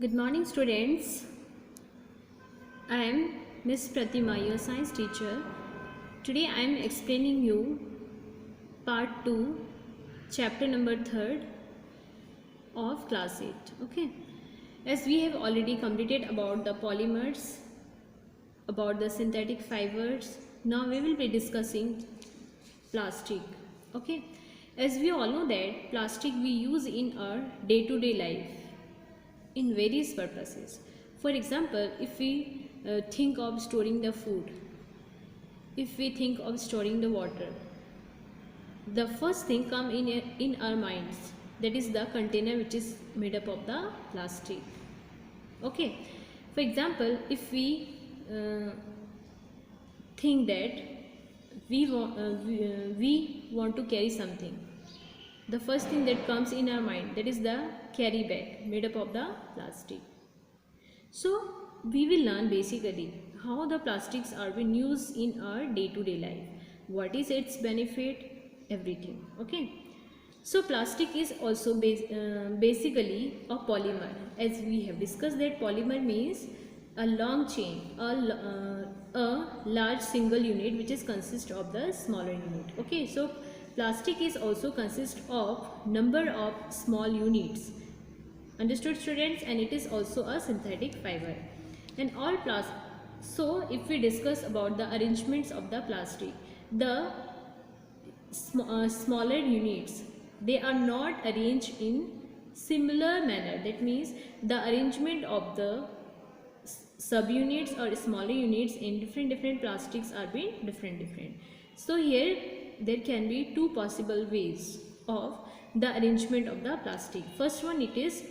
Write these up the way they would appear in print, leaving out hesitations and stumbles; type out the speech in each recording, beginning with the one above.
Good morning, students. I am Miss Pratima, your science teacher. Today I am explaining you part 2, chapter number 3 of class 8. Okay. As we have already completed about the polymers, about the synthetic fibers, now we will be discussing plastic. Okay. As we all know that plastic we use in our day-to-day life in various purposes. For example, if we think of storing the food, if we think of storing the water, the first thing come in our minds, that is the container which is made up of the plastic. Okay. For example, if we think that we want to carry something, the first thing that comes in our mind, that is the carry bag made up of the plastic. So we will learn basically how the plastics are being used in our day-to-day life, what is its benefit, everything. Okay. So plastic is also basically a polymer. As we have discussed that polymer means a long chain, a large single unit which is consist of the smaller unit. Okay. So plastic is also consist of number of small units. Understood, students? And it is also a synthetic fiber. And all plastic. So if we discuss about the arrangements of the plastic, the smaller units, they are not arranged in similar manner. That means the arrangement of the subunits or smaller units in different plastics are being different. So here there can be two possible ways of the arrangement of the plastic. First one, it is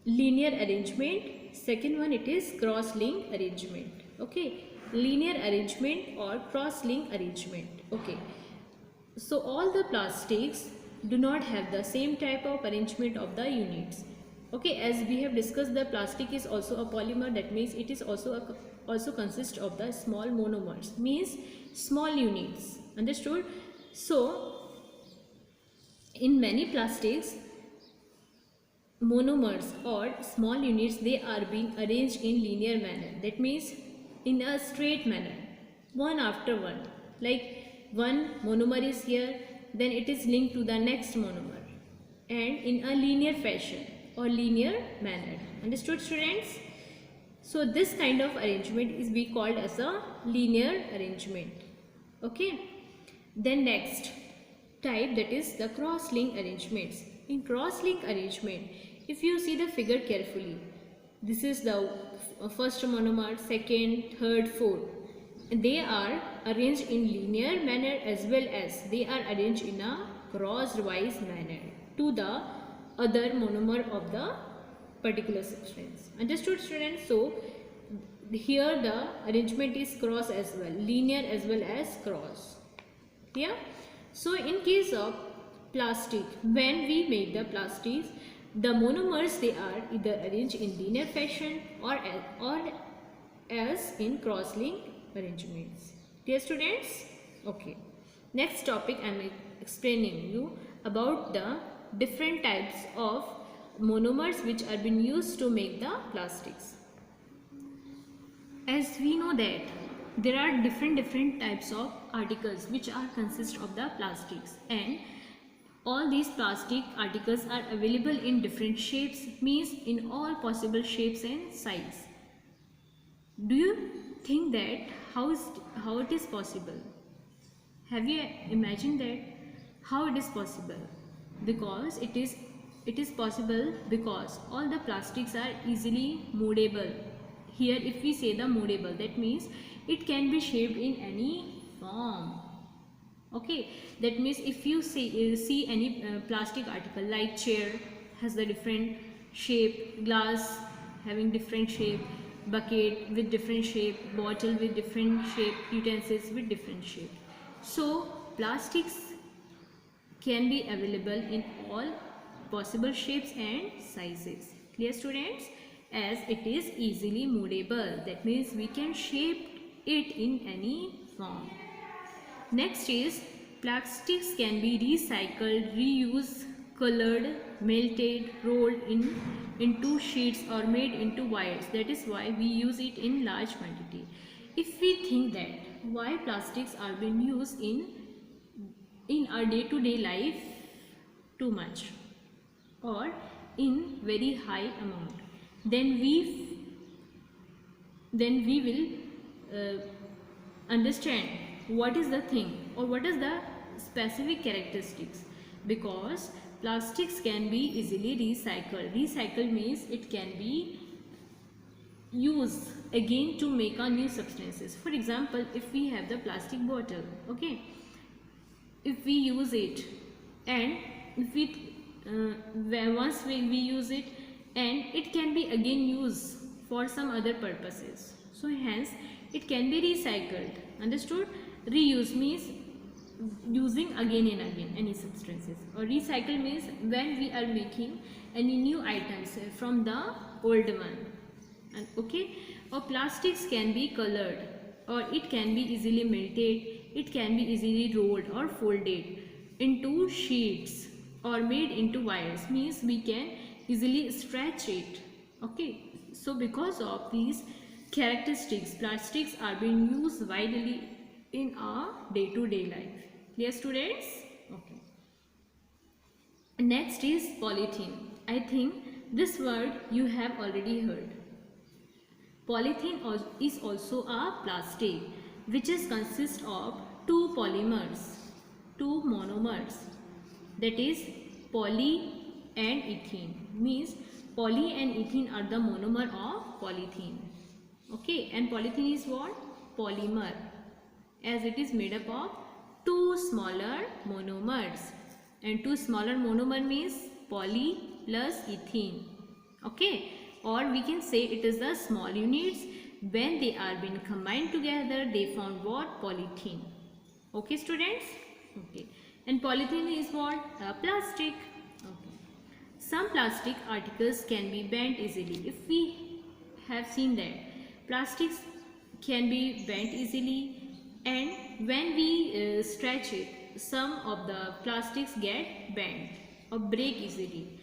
linear arrangement. Second one, it is cross-link arrangement. Okay, linear arrangement or cross-link arrangement. Okay, so all the plastics do not have the same type of arrangement of the units. Okay, as we have discussed, the plastic is also a polymer. That means it is also consists of the small monomers, means small units. Understood? So in many plastics, monomers or small units, they are being arranged in linear manner. That means in a straight manner, one after one. Like one monomer is here, then it is linked to the next monomer, and in a linear fashion or linear manner. Understood, students? So this kind of arrangement is be called as a linear arrangement. Okay. Then next type, that is the cross-link arrangements. In cross-link arrangement, if you see the figure carefully, this is the first monomer, second, third, fourth. They are arranged in linear manner as well as they are arranged in a crosswise manner to the other monomer of the particular substance. Understood, students? So here the arrangement is cross as well, linear as well as cross. Yeah. So in case of plastic, when we make the plastics, the monomers, they are either arranged in linear fashion or as in cross-link arrangements. Dear students? Okay. Next topic, I am explaining you about the different types of monomers which are being used to make the plastics. As we know that there are different types of articles which are consist of the plastics, and all these plastic articles are available in different shapes, means in all possible shapes and size. Do you think that how it is possible? Have you imagined that how it is possible? Because it is possible because all the plastics are easily moldable. Here if we say the moldable, that means it can be shaped in any form. Okay, that means if you see any plastic article like chair has the different shape, glass having different shape, bucket with different shape, bottle with different shape, utensils with different shape. So plastics can be available in all possible shapes and sizes. Clear, students? As it is easily moldable, that means we can shape it in any form. Next is plastics can be recycled, reused, colored, melted, rolled into sheets or made into wires. That is why we use it in large quantity. If we think that why plastics are being used in our day-to-day life too much or in very high amount, then we will understand what is the thing or what is the specific characteristics. Because plastics can be easily recycled. Recycle means it can be used again to make a new substances. For example, if we have the plastic bottle, okay, if we use it and if we once we use it, and it can be again used for some other purposes, so hence it can be recycled. Understood? Reuse means using again and again any substances, or recycle means when we are making any new items from the old one. And okay, or plastics can be colored, or it can be easily melted, it can be easily rolled or folded into sheets or made into wires, means we can easily stretch it. Okay, so because of these characteristics, plastics are being used widely in our day-to-day life. Clear, students? Okay. Next is polythene. I think this word you have already heard. Polythene is also a plastic which is consist of two polymers, two monomers, that is poly and ethene. Means poly and ethene are the monomer of polythene. Okay, and polythene is what? Polymer, as it is made up of two smaller monomers, and two smaller monomer means poly plus ethene. Okay, or we can say it is the small units. When they are being combined together, they form what? Polythene. Okay, students? Okay, and polythene is what? A plastic. Okay. Some plastic articles can be bent easily. If we have seen that plastics can be bent easily, and when we stretch it, some of the plastics get bent or break easily.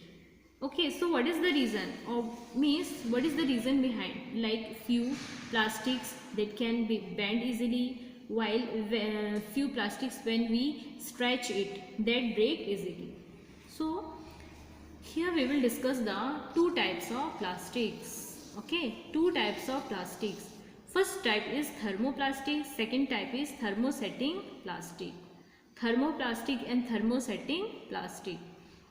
Okay, so what is the reason, or means what is the reason behind? Like few plastics that can be bent easily, while few plastics when we stretch it that break easily. So here we will discuss the two types of plastics. Okay, two types of plastics. First type is thermoplastic, second type is thermosetting plastic. Thermoplastic and thermosetting plastic.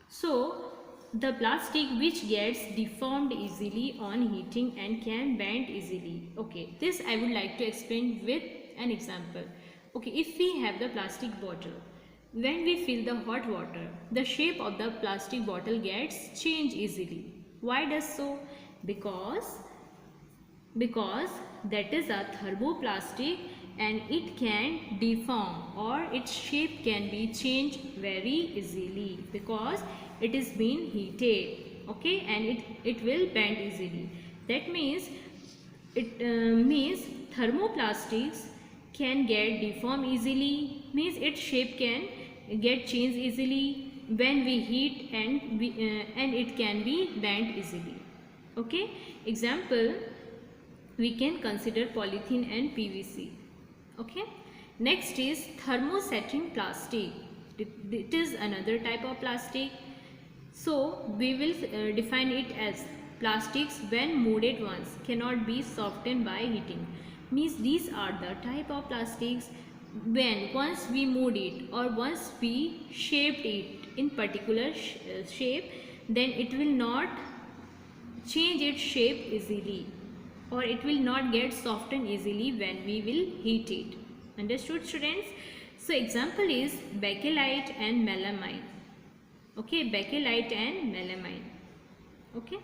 So the plastic which gets deformed easily on heating and can bend easily. Okay, this I would like to explain with an example. Okay, if we have the plastic bottle, when we fill the hot water, the shape of the plastic bottle gets changed easily. Why does so? Because that is a thermoplastic and it can deform, or its shape can be changed very easily because it is being heated. Okay, and it will bend easily. That means thermoplastics can get deformed easily, means its shape can get changed easily when we heat, and it can be bent easily. Okay, example we can consider polythene and PVC. Okay, next is thermosetting plastic. It is another type of plastic. So we will define it as plastics when molded ones cannot be softened by heating. Means these are the type of plastics when once we mold it or once we shaped it in particular shape, then it will not change its shape easily, or it will not get softened easily when we will heat it. Understood, students? So example is bakelite and melamine. Okay, bakelite and melamine. Okay,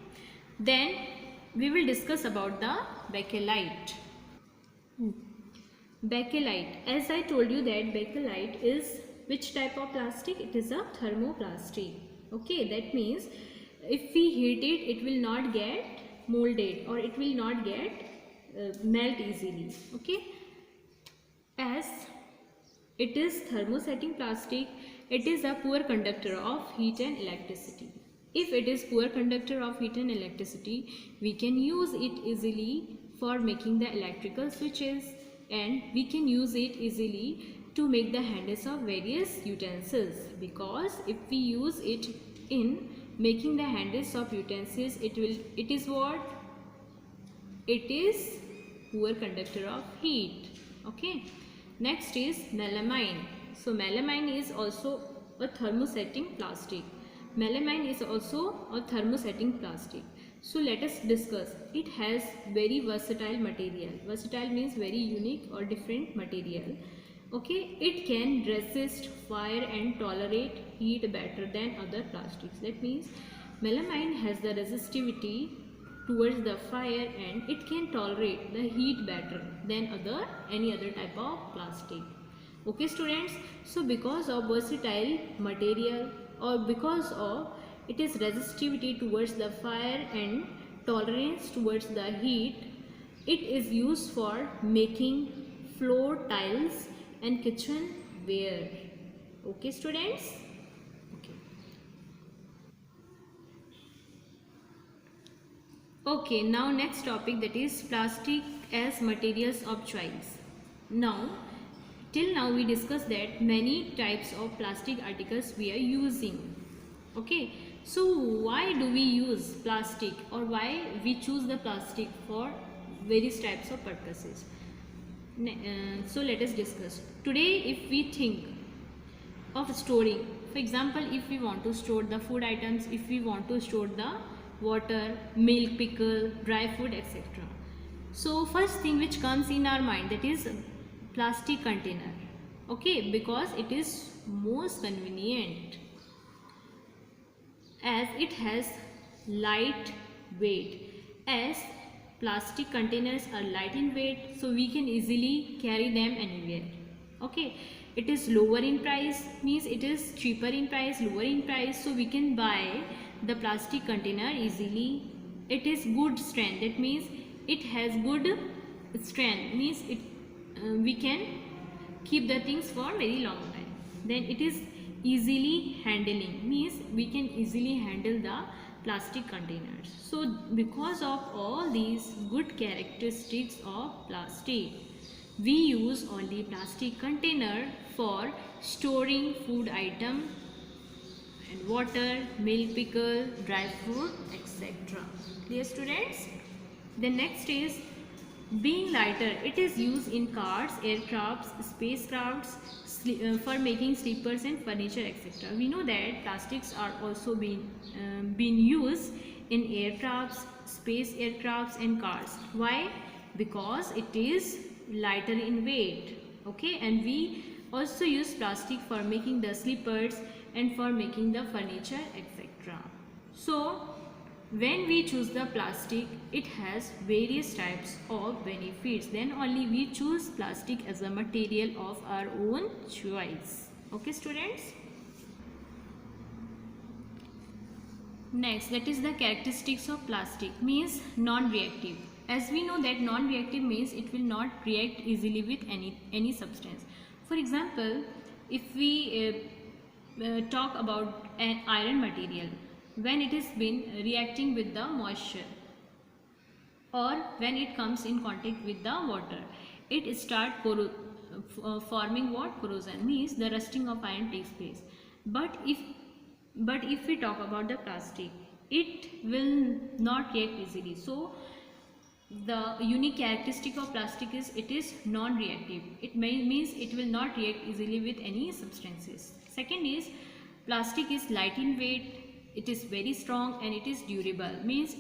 then we will discuss about the bakelite. Bakelite, as I told you that bakelite is which type of plastic? It is a thermoplastic. Okay, that means if we heat it, it will not get molded or it will not get melt easily. Okay, as it is thermosetting plastic, it is a poor conductor of heat and electricity. If it is poor conductor of heat and electricity, we can use it easily for making the electrical switches, and we can use it easily to make the handles of various utensils, because if we use it in making the handles of utensils, it is what? It is poor conductor of heat. Okay. Next is melamine. So melamine is also a thermosetting plastic. Melamine is also a thermosetting plastic. So let us discuss. It has very versatile material. Versatile means very unique or different material. Okay, it can resist fire and tolerate heat better than other plastics. That means melamine has the resistivity towards the fire, and it can tolerate the heat better than any other type of plastic. Okay students, so because of versatile material, or because of it is resistivity towards the fire and tolerance towards the heat, it is used for making floor tiles and kitchenware. Okay students. Okay. Okay, now next topic, that is plastic as materials of choice. Now, till now we discussed that many types of plastic articles we are using. Okay, so why do we use plastic, or why we choose the plastic for various types of purposes? So let us discuss. Today, if we think of storing, for example, if we want to store the food items, if we want to store the water, milk, pickle, dry food, etc. So first thing which comes in our mind, that is plastic container. Okay, because it is most convenient, as it has light weight. As plastic containers are light in weight, so we can easily carry them anywhere. Okay, it is lower in price, means it is cheaper in price, lower in price, so we can buy the plastic container easily. It is good strength, that means it has good strength, means it we can keep the things for very long time. Then it is easily handling, means we can easily handle the plastic containers. So because of all these good characteristics of plastic, we use only plastic container for storing food item and water, milk, pickle, dry fruit, etc. Clear students? The next is being lighter. It is used in cars, aircrafts, spacecrafts, for making sleepers and furniture, etc. We know that plastics are also being used in aircrafts, space aircrafts and cars. Why? Because it is lighter in weight. Okay, and we also use plastic for making the sleepers and for making the furniture, etc. So when we choose the plastic, it has various types of benefits. Then only we choose plastic as a material of our own choice. Okay students. Next, that is the characteristics of plastic, means non-reactive. As we know that non-reactive means it will not react easily with any substance. For example, if we talk about an iron material, when it is been reacting with the moisture, or when it comes in contact with the water, it start forming what? Corrosion, means the rusting of iron takes place. But if we talk about the plastic, it will not react easily. So the unique characteristic of plastic is it is non-reactive. It means it will not react easily with any substances. Second is plastic is light in weight, it is very strong, and it is durable, means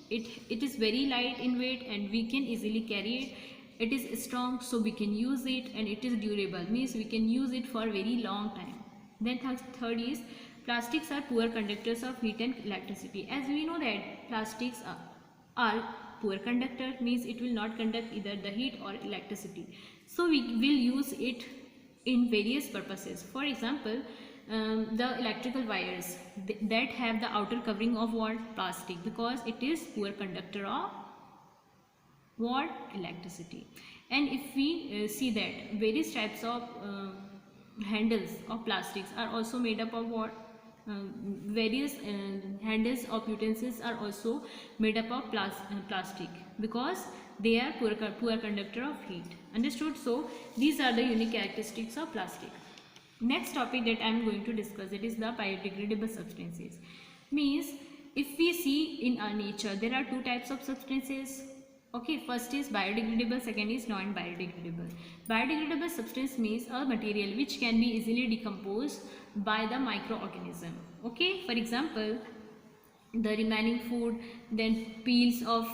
it is very light in weight and we can easily carry it. It is strong, so we can use it, and it is durable, means we can use it for very long time. Then third is plastics are poor conductors of heat and electricity. As we know that plastics are poor conductor, means it will not conduct either the heat or electricity. So we will use it in various purposes. For example, the electrical wires that have the outer covering of what? Plastic, because it is poor conductor of what? Electricity. And if we see that various types of handles of plastics are also made up of what? various handles of utensils are also made up of plastic because they are poor conductor of heat. Understood? So these are the unique characteristics of plastic. Next topic that I am going to discuss, it is the biodegradable substances. Means if we see in our nature, there are two types of substances. Okay, first is biodegradable, second is non-biodegradable. Biodegradable substance means a material which can be easily decomposed by the microorganism. Okay, for example, the remaining food, then peels of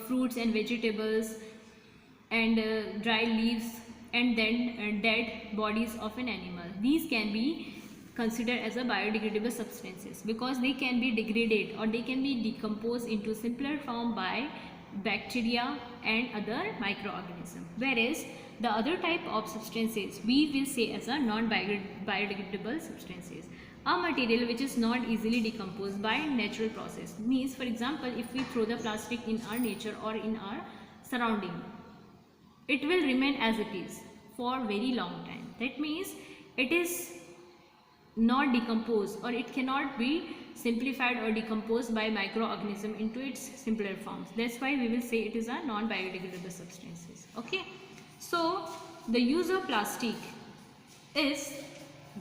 fruits and vegetables, and dry leaves, and then dead bodies of an animal. These can be considered as a biodegradable substances because they can be degraded or they can be decomposed into simpler form by bacteria and other microorganisms. Whereas the other type of substances we will say as a non-biodegradable substances. A material which is not easily decomposed by natural process. Means, for example, if we throw the plastic in our nature or in our surrounding, it will remain as it is for very long time. That means it is not decomposed or it cannot be simplified or decomposed by microorganism into its simpler forms. That's why we will say it is a non-biodegradable substances. Okay, so the use of plastic is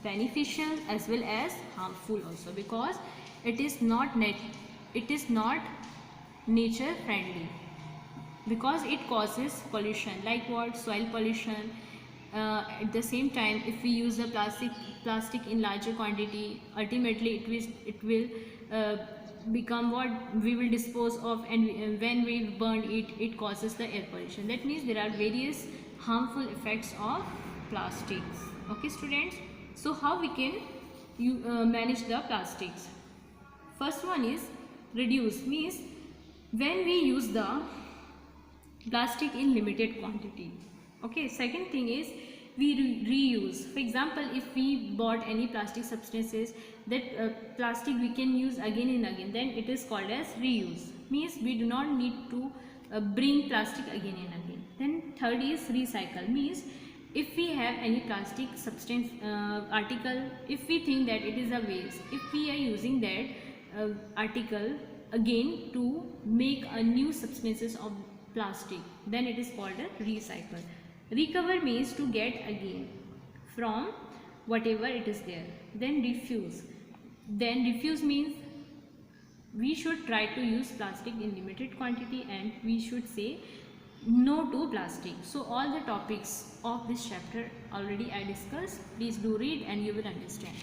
beneficial as well as harmful also because it is not nature friendly, because it causes pollution like what? Soil pollution. At the same time, if we use the plastic in larger quantity, ultimately it will become what we will dispose of, and when we burn it causes the air pollution. That means there are various harmful effects of plastics. Okay students, so how we can manage the plastics? First one is reduce. Means when we use the plastic in limited quantity. Okay, second thing is we reuse. For example, if we bought any plastic substances, that plastic we can use again and again, then it is called as reuse. Means we do not need to bring plastic again and again. Then third is recycle. Means if we have any plastic substance article, if we think that it is a waste, if we are using that article again to make a new substances of plastic, then it is called a recycle. Recover means to get again from whatever it is there. Then refuse. Then refuse means we should try to use plastic in limited quantity and we should say no to plastic. So all the topics of this chapter already I discussed. Please do read and you will understand.